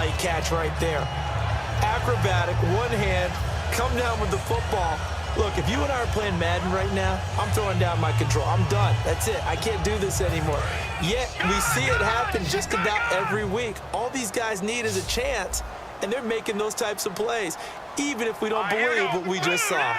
night catch right there. Acrobatic, one hand, come down with the football. Look, if you and I are playing Madden right now, I'm throwing down my control. I'm done. That's it. I can't do this anymore. Yet, we see it happen just about every week. All these guys need is a chance, and they're making those types of plays, even if we don't believe what we just saw.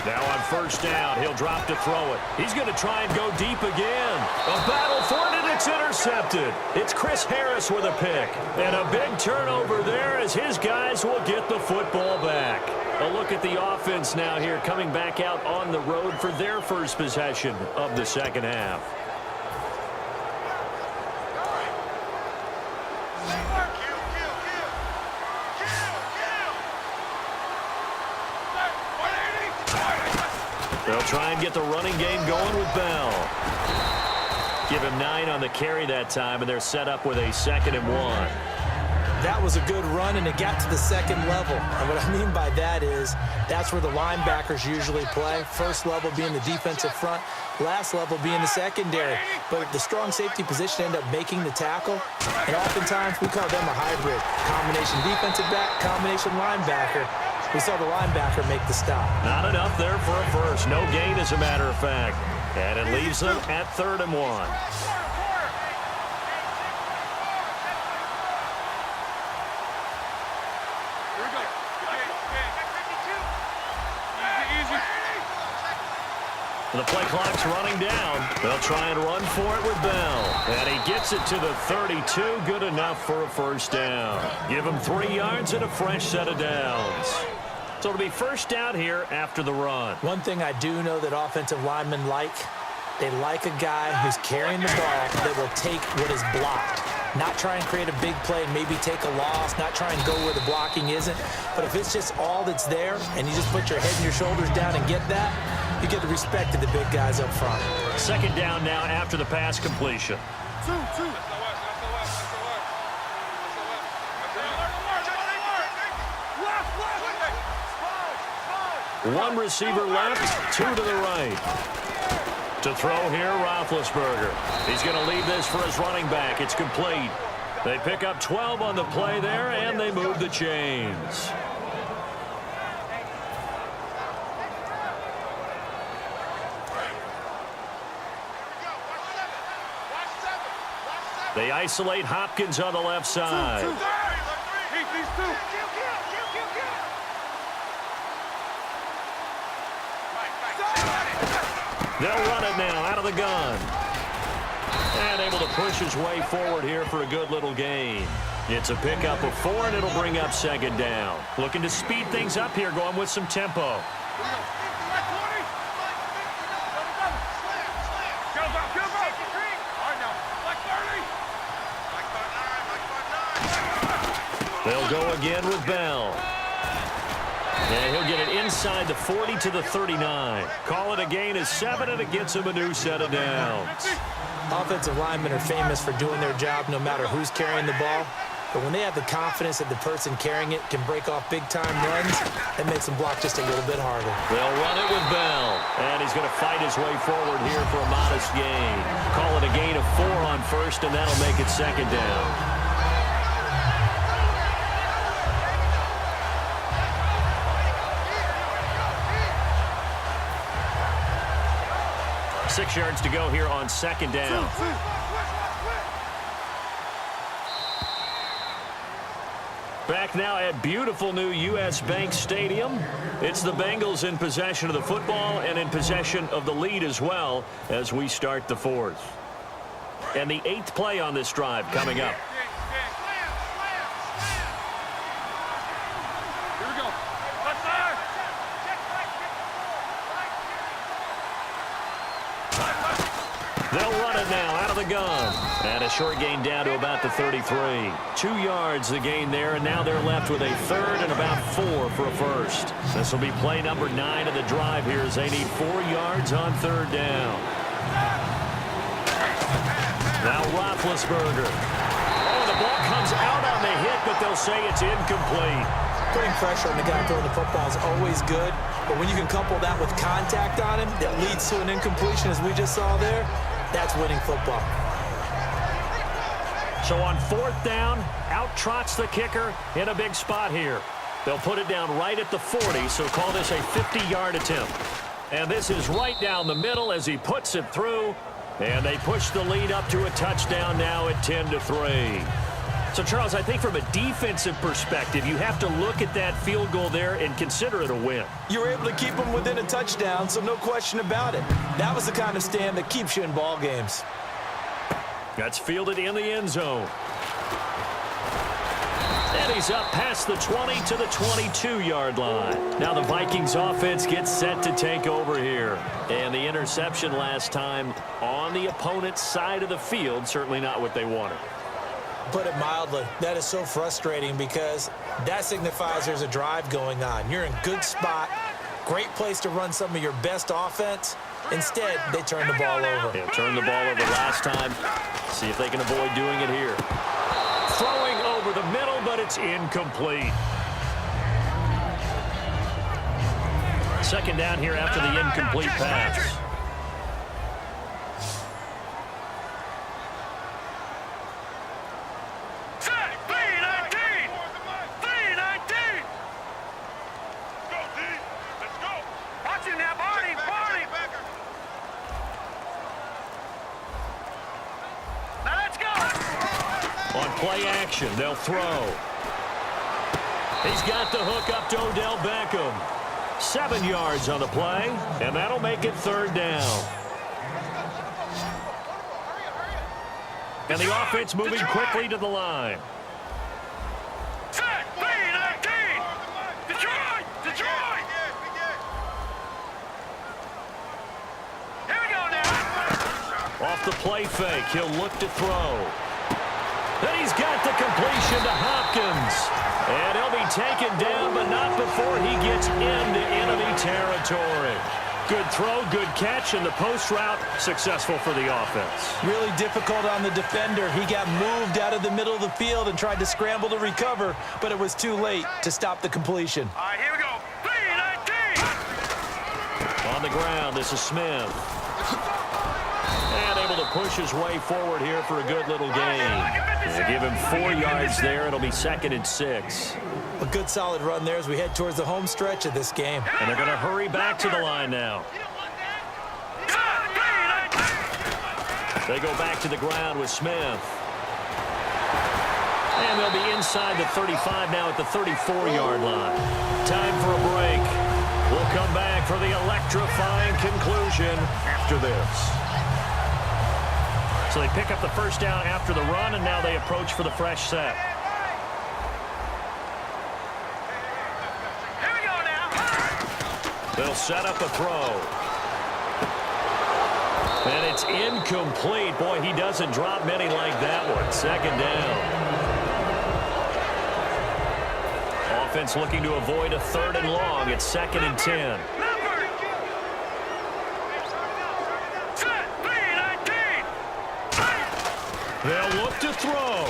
Now on first down, he'll drop to throw it. He's going to try and go deep again. A battle for it, and it's intercepted. It's Chris Harris with a pick. And a big turnover there as his guys will get the football back. A look at the offense now here, coming back out on the road for their first possession of the second half. They'll try and get the running game going with Bell. Give him 9 on the carry that time, and they're set up with a 2nd and 1. That was a good run, and it got to the second level. And what I mean by that is that's where the linebackers usually play. First level being the defensive front, last level being the secondary. But the strong safety position ended up making the tackle. And oftentimes we call them a hybrid. Combination defensive back, combination linebacker. We saw the linebacker make the stop. Not enough there for a first. No gain, as a matter of fact. And it leaves them at 3rd and 1. The play clock's running down. They'll try and run for it with Bell. And he gets it to the 32. Good enough for a first down. Give him 3 yards and a fresh set of downs. So it'll be first down here after the run. One thing I do know that offensive linemen like, they like a guy who's carrying the ball that will take what is blocked. Not try and create a big play and maybe take a loss, not try and go where the blocking isn't. But if it's just all that's there and you just put your head and your shoulders down and get that, you get the respect of the big guys up front. 2nd down now after the pass completion. One receiver left, 2 to the right. To throw here, Roethlisberger. He's going to leave this for his running back. It's complete. They pick up 12 on the play there, and they move the chains. They isolate Hopkins on the left side. They'll run it now out of the gun. And able to push his way forward here for a good little gain. It's a pickup of 4, and it'll bring up 2nd down. Looking to speed things up here, going with some tempo. They'll go again with Bell. And he'll get it inside the 40 to the 39. Call it a gain of 7, and it gets him a new set of downs. Offensive linemen are famous for doing their job no matter who's carrying the ball. But when they have the confidence that the person carrying it can break off big-time runs, that makes them block just a little bit harder. They'll run it with Bell. And he's going to fight his way forward here for a modest gain. Call it a gain of 4 on first, and that'll make it 2nd down. 6 yards to go here on 2nd down. Back now at beautiful new U.S. Bank Stadium. It's the Bengals in possession of the football and in possession of the lead as well as we start the 4th. And the 8th play on this drive coming up. They'll run it now out of the gun. And a short gain down to about the 33. 2 yards the gain there, and now they're left with a 3rd and about 4 for a first. This will be play number 9 of the drive here as they need 4 yards on 3rd down. Now Roethlisberger. Oh, the ball comes out on the hit, but they'll say it's incomplete. Putting pressure on the guy throwing the football is always good, but when you can couple that with contact on him that leads to an incompletion, as we just saw there, that's winning football. So on 4th down, out trots the kicker in a big spot here. They'll put it down right at the 40, so call this a 50-yard attempt. And this is right down the middle as he puts it through. And they push the lead up to a touchdown now at 10-3. So, Charles, I think from a defensive perspective, you have to look at that field goal there and consider it a win. You were able to keep them within a touchdown, so no question about it. That was the kind of stand that keeps you in ball games. That's fielded in the end zone. And he's up past the 20 to the 22-yard line. Now the Vikings offense gets set to take over here. And the interception last time on the opponent's side of the field, certainly not what they wanted. Put it mildly, that is so frustrating because that signifies there's a drive going on. You're in good spot, great place to run some of your best offense. Instead, they turn the ball over. Yeah, turned the ball over last time. See if they can avoid doing it here. Throwing over the middle, but it's incomplete. Second down here after the incomplete pass. Play action, they'll throw. He's got the hook up to Odell Beckham. 7 yards on the play, and that'll make it 3rd down. And the offense moving quickly to the line. Off the play fake, he'll look to throw. Then he's got the completion to Hopkins. And he'll be taken down, but not before he gets into enemy territory. Good throw, good catch, and the post route successful for the offense. Really difficult on the defender. He got moved out of the middle of the field and tried to scramble to recover, but it was too late to stop the completion. All right, here we go. 3-19. On the ground, this is Smith. And able to push his way forward here for a good little gain. They give him 4 yards there. It'll be 2nd and 6. A good solid run there as we head towards the home stretch of this game. And they're going to hurry back to the line now. They go back to the ground with Smith. And they'll be inside the 35 now at the 34-yard line. Time for a break. We'll come back for the electrifying conclusion after this. So they pick up the first down after the run, and now they approach for the fresh set. Here we go now. They'll set up a throw. And it's incomplete. Boy, he doesn't drop many like that one. 2nd down. Offense looking to avoid a 3rd and long. It's 2nd and 10. They'll look to throw.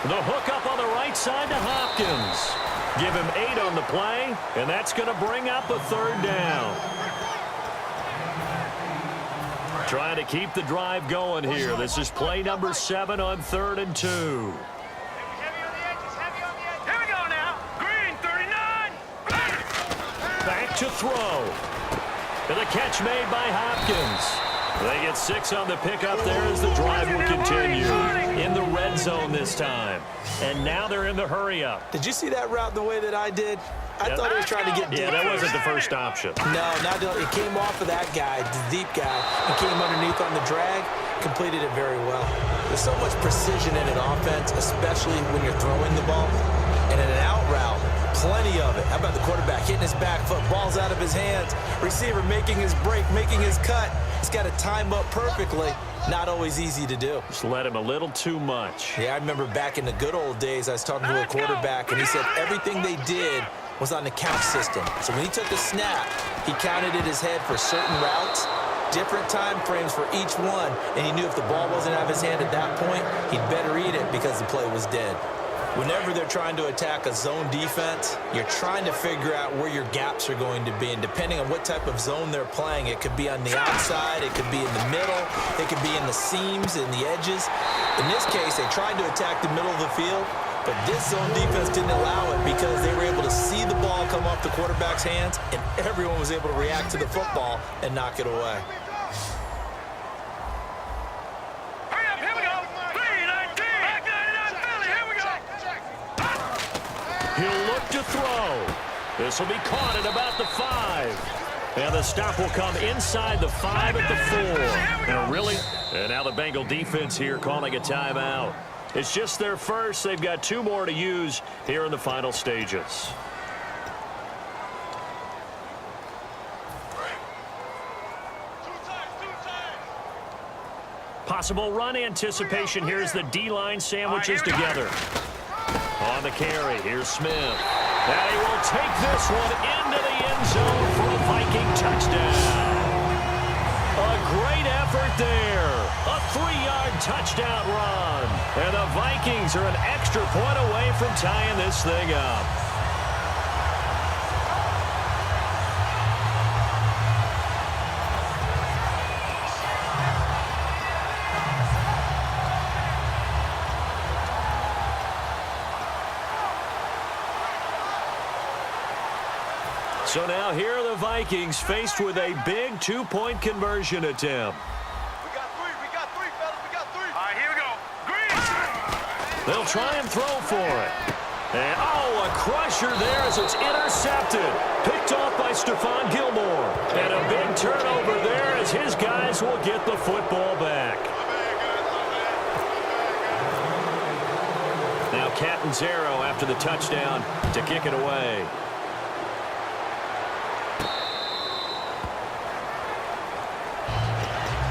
The hook up on the right side to Hopkins. Give him 8 on the play, and that's going to bring up a 3rd down. Trying to keep the drive going here. This is play number 7 on 3rd and 2. Here we go now. Green, 39. Back to throw. And the catch made by Hopkins. They get 6 on the pickup there as the drive will continue. In the red zone this time. And now they're in the hurry-up. Did you see that route the way that I did? I thought he was trying to get deep. Yeah, that wasn't the first option. No, it came off of that guy, the deep guy, and came underneath on the drag, completed it very well. There's so much precision in an offense, especially when you're throwing the ball. And in an out route, plenty of it. How about the quarterback hitting his back foot, ball's out of his hands, receiver making his break, making his cut. He's got to time up perfectly. Not always easy to do. Just let him a little too much. Yeah, I remember back in the good old days, I was talking to a quarterback, and he said everything they did was on the count system. So when he took a snap, he counted in his head for certain routes, different time frames for each one, and he knew if the ball wasn't out of his hand at that point, he'd better eat it because the play was dead. Whenever they're trying to attack a zone defense, you're trying to figure out where your gaps are going to be. And depending on what type of zone they're playing, it could be on the outside, it could be in the middle, it could be in the seams and the edges. In this case, they tried to attack the middle of the field, but this zone defense didn't allow it because they were able to see the ball come off the quarterback's hands, and everyone was able to react to the football and knock it away. Hurry up, here we go. 3-19. Back 99 Philly, here we go. He'll look to throw. This will be caught at about the 5. And the stop will come inside the 5 at the 4. And now the Bengal defense here calling a timeout. It's just their first. They've got 2 more to use here in the final stages. Possible run anticipation. Here's the D-line sandwiches together. On the carry, here's Smith. And he will take this one into the end zone for a Viking touchdown. A great effort there. A 3-yard touchdown run. And the Vikings are an extra point away from tying this thing up. So now here are the Vikings faced with a big 2-point conversion attempt. We got 3, fellas, we got 3. All right, here we go. Green. They'll try and throw for it. And, oh, a crusher there as it's intercepted. Picked off by Stephon Gilmore. And a big turnover there as his guys will get the football back. Now Catanzaro after the touchdown to kick it away.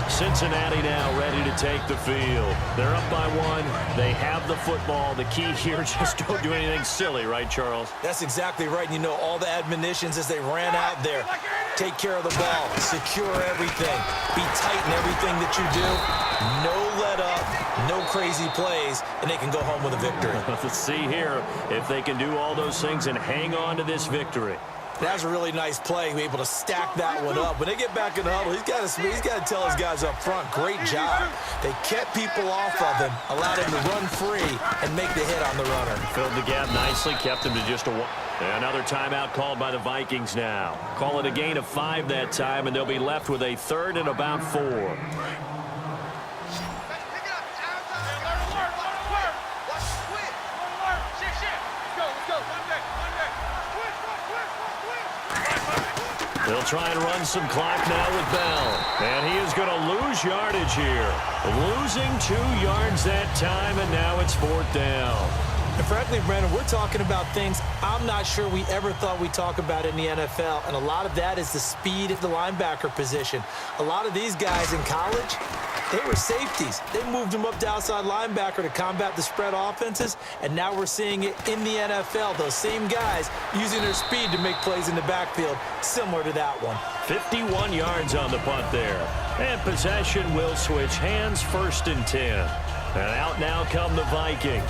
Cincinnati now ready to take the field. They're up by 1. They have the football. The key here, just don't do anything silly, right, Charles? That's exactly right. You know, all the admonitions as they ran out there. Take care of the ball. Secure everything. Be tight in everything that you do. No let up. No crazy plays. And they can go home with a victory. Let's see here if they can do all those things and hang on to this victory. That was a really nice play, able to stack that one up. When they get back in the huddle, he's got to tell his guys up front, great job. They kept people off of him, allowed him to run free and make the hit on the runner. Filled the gap nicely, kept him to just a 1. Another timeout called by the Vikings now. Call it a gain of 5 that time, and they'll be left with a 3rd and about 4. They'll try and run some clock now with Bell. And he is going to lose yardage here. Losing 2 yards that time, and now it's 4th down. And frankly, Brandon, we're talking about things I'm not sure we ever thought we'd talk about in the NFL. And a lot of that is the speed at the linebacker position. A lot of these guys in college, they were safeties. They moved them up to outside linebacker to combat the spread offenses, and now we're seeing it in the NFL. Those same guys using their speed to make plays in the backfield, similar to that one. 51 yards on the punt there. And possession will switch hands, 1st and 10. And out now come the Vikings.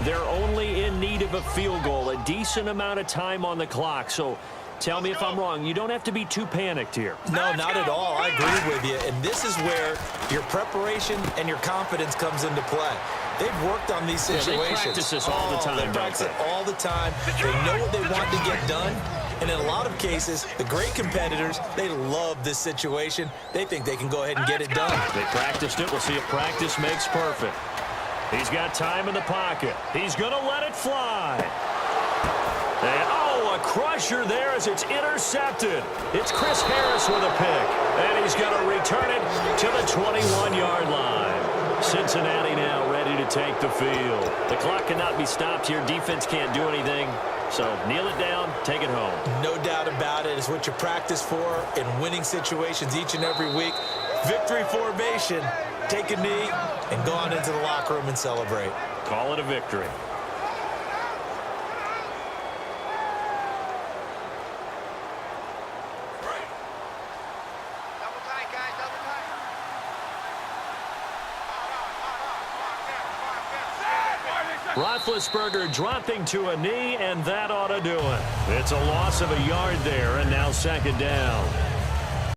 They're only in need of a field goal, a decent amount of time on the clock. So tell me if I'm wrong. You don't have to be too panicked here. No, not at all. I agree with you. And this is where your preparation and your confidence comes into play. They've worked on these situations. Yeah, they practice this all the time. They practice it all the time. They know what they want to get done. And in a lot of cases, the great competitors, they love this situation. They think they can go ahead and get it done. They practiced it. We'll see if practice makes perfect. He's got time in the pocket. He's going to let it fly. And, oh, a crusher there as it's intercepted. It's Chris Harris with a pick. And he's going to return it to the 21-yard line. Cincinnati now ready to take the field. The clock cannot be stopped here. Defense can't do anything. So kneel it down, take it home. No doubt about it. It's what you practice for in winning situations each and every week. Victory formation. Take a knee and go on into the locker room and celebrate. Call it a victory. Roethlisberger dropping to a knee, and that ought to do it. It's a loss of a yard there, and now second down.